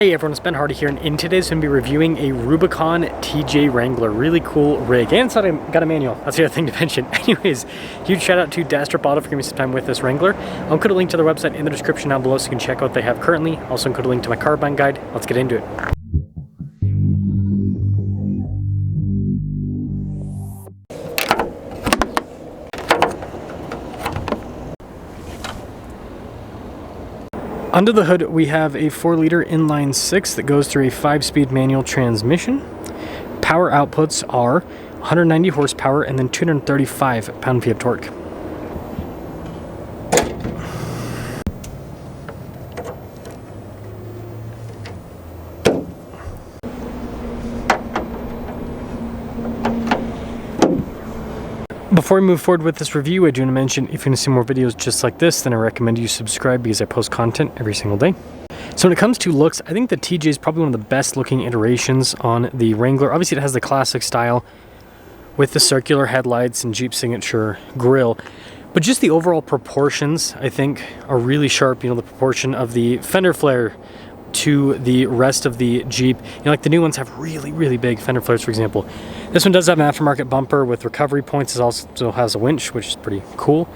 Hey everyone, it's Ben Hardy here, and in today's going to be reviewing a Rubicon TJ Wrangler. Really cool rig, and it's got a manual. That's the other thing to mention. Anyways, huge shout out to Dastrup Auto for giving me some time with this Wrangler. I'll include a link to their website in the description down below so you can check out what they have currently. Also include a link to my car buying guide. Let's get into it. Under the hood, we have a 4-liter inline 6 that goes through a 5-speed manual transmission. Power outputs are 190 horsepower and then 235 pound-feet of torque. Before we move forward with this review, I do want to mention if you want to see more videos just like this, then I recommend you subscribe because I post content every single day. So when it comes to looks, I think the TJ is probably one of the best looking iterations on the Wrangler. Obviously it has the classic style with the circular headlights and Jeep signature grille, but just the overall proportions I think are really sharp. You know, the proportion of the fender flare to the rest of the Jeep. You know, like the new ones have really big fender flares, for example. This one does have an aftermarket bumper with recovery points. It also has a winch, which is pretty cool.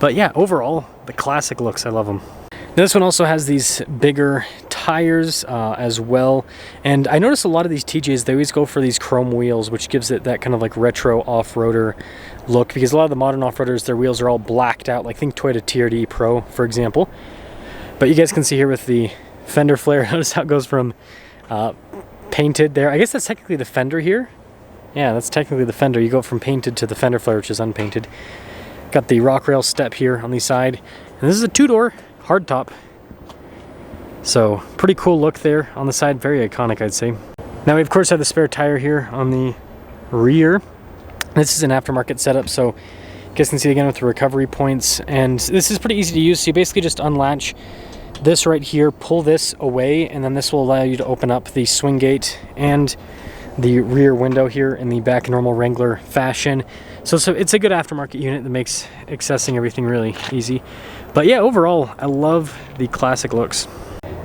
But yeah, overall, the classic looks, I love them. Now, this one also has these bigger tires as well. And I notice a lot of these TJs, they always go for these chrome wheels, which gives it that kind of like retro off-roader look, because a lot of the modern off-roaders, their wheels are all blacked out, like think Toyota TRD Pro, for example. But you guys can see here with the fender flare, notice how it goes from painted there. I guess that's technically the fender here. Yeah, that's technically the fender. You go from painted to the fender flare, which is unpainted. Got the rock rail step here on the side. And this is a 2-door hardtop. So pretty cool look there on the side. Very iconic, I'd say. Now we of course have the spare tire here on the rear. This is an aftermarket setup, so you guys can see again with the recovery points. And this is pretty easy to use. So you basically just unlatch this right here, pull this away, and then this will allow you to open up the swing gate and the rear window here in the back normal Wrangler fashion. So it's a good aftermarket unit that makes accessing everything really easy. But yeah, overall, I love the classic looks.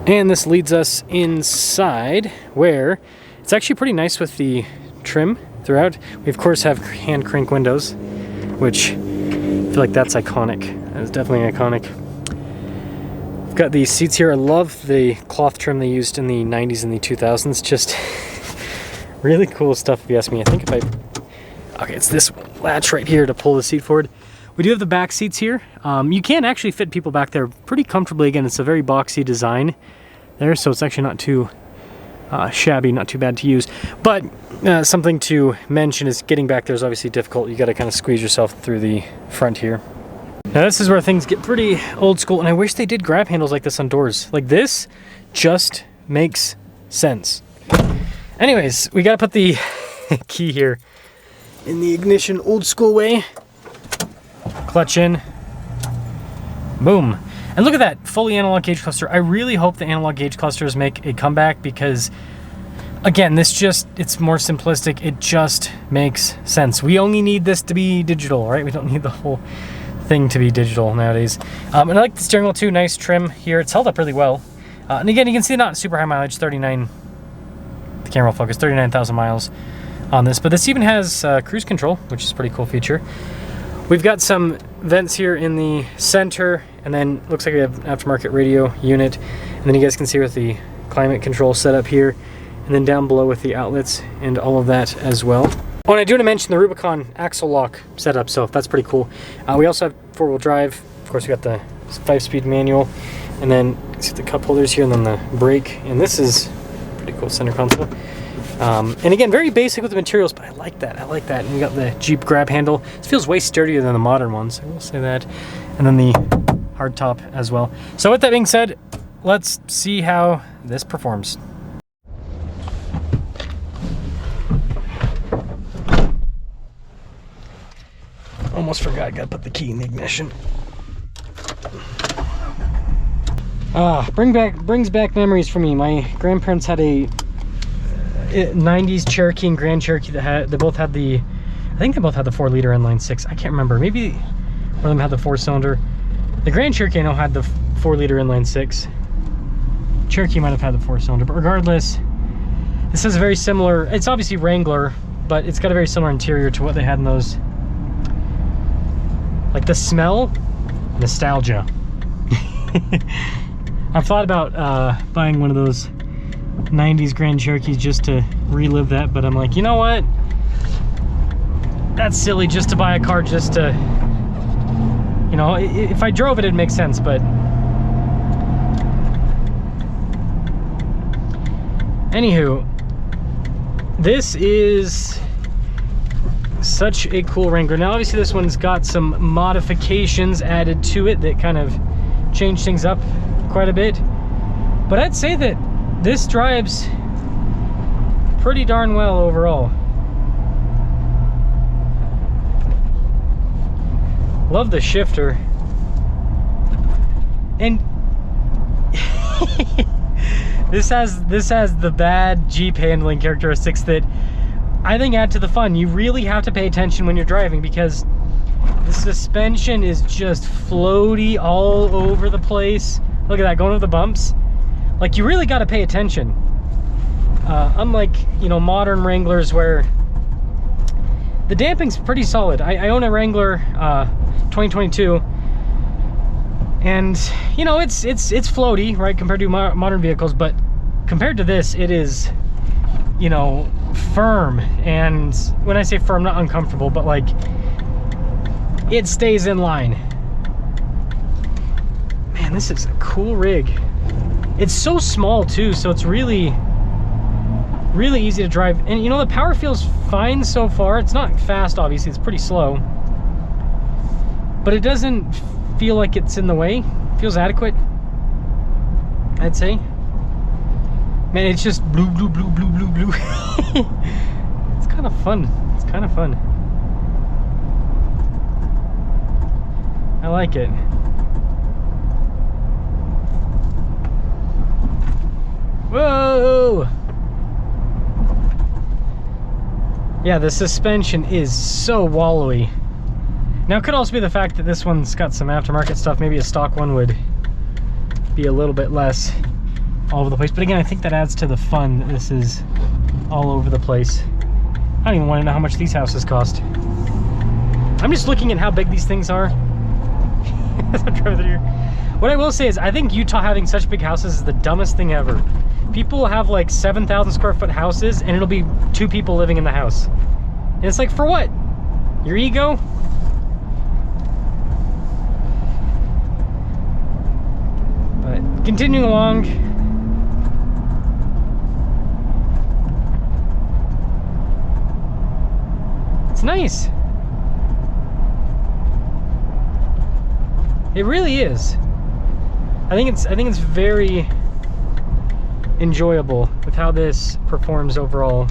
And this leads us inside, where it's actually pretty nice with the trim throughout. We of course have hand crank windows, which I feel like that's iconic. That's definitely iconic. Got these seats here. I love the cloth trim they used in the 90s and the 2000s. Just really cool stuff if you ask me. I think if okay, it's this latch right here to pull the seat forward. We do have the back seats here. You can actually fit people back there pretty comfortably. Again, it's a very boxy design there, so it's actually not too shabby, not too bad to use. But something to mention is getting back there is obviously difficult. You got to kind of squeeze yourself through the front here. Now this is where things get pretty old school, and I wish they did grab handles like this on doors. Like this just makes sense. Anyways, we gotta put the key here in the ignition old school way. Clutch in. Boom. And look at that, fully analog gauge cluster. I really hope the analog gauge clusters make a comeback because, again, it's more simplistic. It just makes sense. We only need this to be digital, right? We don't need the whole thing to be digital nowadays. And I like the steering wheel too. Nice trim here. It's held up really well. And again, you can see not super high mileage, 39, the camera will focus, 39,000 miles on this. But this even has cruise control, which is a pretty cool feature. We've got some vents here in the center, and then looks like we have an aftermarket radio unit. And then you guys can see with the climate control setup here, and then down below with the outlets and all of that as well. Oh, and I do want to mention the Rubicon axle lock setup, so that's pretty cool. We also have 4-wheel drive. Of course, we got the 5-speed manual, and then you see the cup holders here, and then the brake. And this is pretty cool center console. And again, very basic with the materials, but I like that. I like that. And we got the Jeep grab handle. This feels way sturdier than the modern ones, I will say that. And then the hardtop as well. So with that being said, let's see how this performs. Almost forgot, gotta put the key in the ignition. Brings back memories for me. My grandparents had a 90s Cherokee and Grand Cherokee that they both had the, I think they both had the 4-liter inline 6. I can't remember. Maybe one of them had the 4-cylinder. The Grand Cherokee I know had the 4-liter inline 6. Cherokee might have had the 4-cylinder, but regardless, this is a very similar, it's obviously Wrangler, but it's got a very similar interior to what they had in those. Like the smell, nostalgia. I've thought about buying one of those 90s Grand Cherokees just to relive that, but I'm like, you know what? That's silly just to buy a car just to, you know, if I drove it, it'd make sense, but anywho, this is such a cool Wrangler. Now obviously this one's got some modifications added to it that kind of change things up quite a bit, but I'd say that this drives pretty darn well overall. Love the shifter. And this has the bad Jeep handling characteristics that I think add to the fun. You really have to pay attention when you're driving because the suspension is just floaty all over the place. Look at that, going over the bumps. Like, you really got to pay attention. Unlike, you know, modern Wranglers where the damping's pretty solid. I own a Wrangler 2022, and you know, it's floaty, right, compared to modern vehicles, but compared to this, it is, you know, firm. And when I say firm, not uncomfortable, but like it stays in line. Man, this is a cool rig. It's so small too, so it's really easy to drive. And you know, the power feels fine so far. It's not fast, obviously, it's pretty slow, but it doesn't feel like it's in the way. It feels adequate, I'd say. Man, it's just blue, blue, blue, blue, blue, blue. It's kind of fun. It's kind of fun. I like it. Whoa! Yeah, the suspension is so wallowy. Now, it could also be the fact that this one's got some aftermarket stuff. Maybe a stock one would be a little bit less all over the place. But again, I think that adds to the fun that this is all over the place. I don't even want to know how much these houses cost. I'm just looking at how big these things are as I'm driving through here. What I will say is, I think Utah having such big houses is the dumbest thing ever. People have like 7,000 square foot houses and it'll be 2 people living in the house. And it's like, for what? Your ego? But continuing along. It's nice. It really is. I think it's very enjoyable with how this performs overall.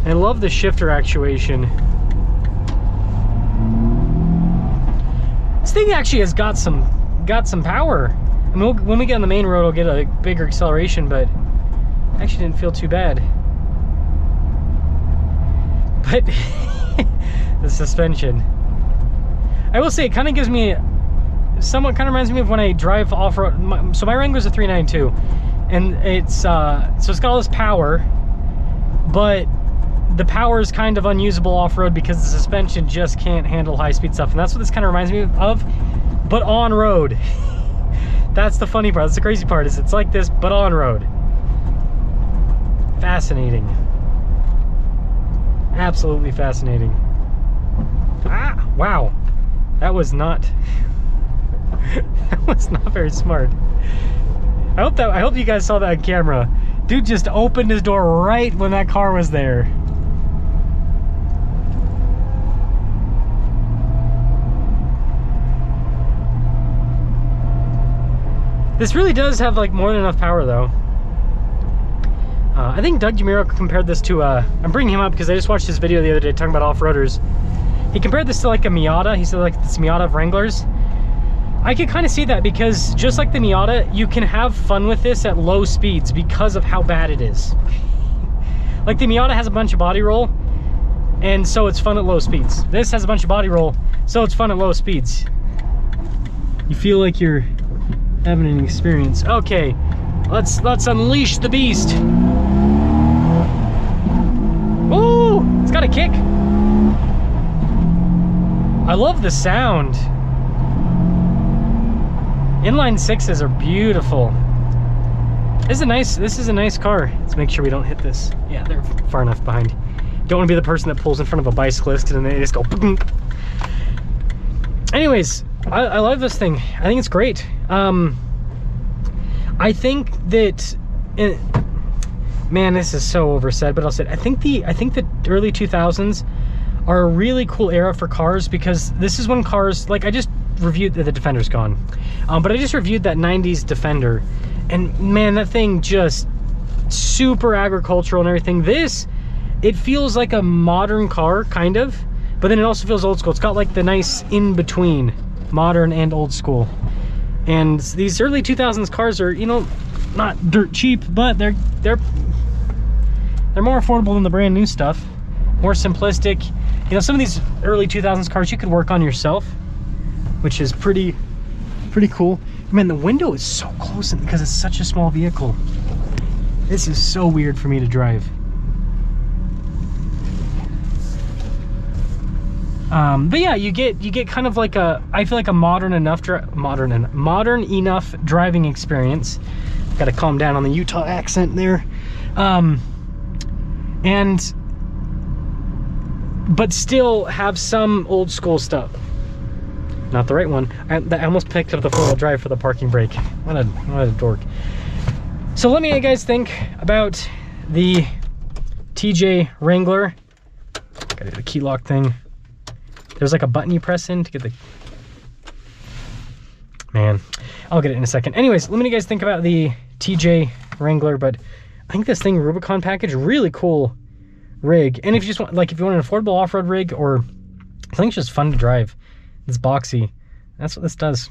And I love the shifter actuation. This thing actually has got some power. I mean, when we get on the main road, we'll get a bigger acceleration, but actually didn't feel too bad. But the suspension, I will say, it kind of gives me somewhat kind of reminds me of when I drive off-road. So my Wrangler's a 392, and it's so it's got all this power, but the power is kind of unusable off-road because the suspension just can't handle high-speed stuff, and that's what this kind of reminds me of, but on road. That's the funny part. That's the crazy part, is it's like this but on road. Fascinating. Absolutely fascinating. Ah, wow, that was not that was not very smart. I hope you guys saw that on camera. Dude just opened his door right when that car was there. This really does have like more than enough power though. I think Doug DeMuro compared this to I'm bringing him up because I just watched his video the other day talking about off-roaders. He compared this to like a Miata. He said like this Miata of Wranglers. I could kind of see that, because just like the Miata, you can have fun with this at low speeds because of how bad it is. Like the Miata has a bunch of body roll, and so it's fun at low speeds. This has a bunch of body roll, so it's fun at low speeds. You feel like you're having an experience. Okay, let's unleash the beast. Ooh, it's got a kick. I love the sound. Inline sixes are beautiful. This is a nice car. Let's make sure we don't hit this. Yeah, they're far enough behind. Don't want to be the person that pulls in front of a bicyclist and then they just go boom. Anyways, I love this thing. I think it's great. I think that, man, this is so oversaid, but I'll say it. I think the early 2000s are a really cool era for cars, because this is when cars, like I just reviewed, the Defender's gone, but I just reviewed that 90s Defender, and man, that thing just super agricultural and everything. It feels like a modern car, kind of, but then it also feels old school. It's got like the nice in-between modern and old school. And these early 2000s cars are, you know, not dirt cheap, but they're more affordable than the brand new stuff. More simplistic. You know, some of these early 2000s cars you could work on yourself, which is pretty cool. Man, the window is so close because it's such a small vehicle. This is so weird for me to drive. But yeah, you get kind of like I feel like a modern enough driving experience. Got to calm down on the Utah accent there. But still have some old school stuff. Not the right one. I almost picked up the 4-wheel drive for the parking brake. What a dork. So let me know what you guys think about the TJ Wrangler. Gotta do the key lock thing. There's like a button you press in to get the... Man, I'll get it in a second. Anyways, let me know what you guys think about the TJ Wrangler, but I think this thing, Rubicon package, really cool rig. And if you just want, like, if you want an affordable off-road rig, or I think it's just fun to drive, it's boxy. That's what this does.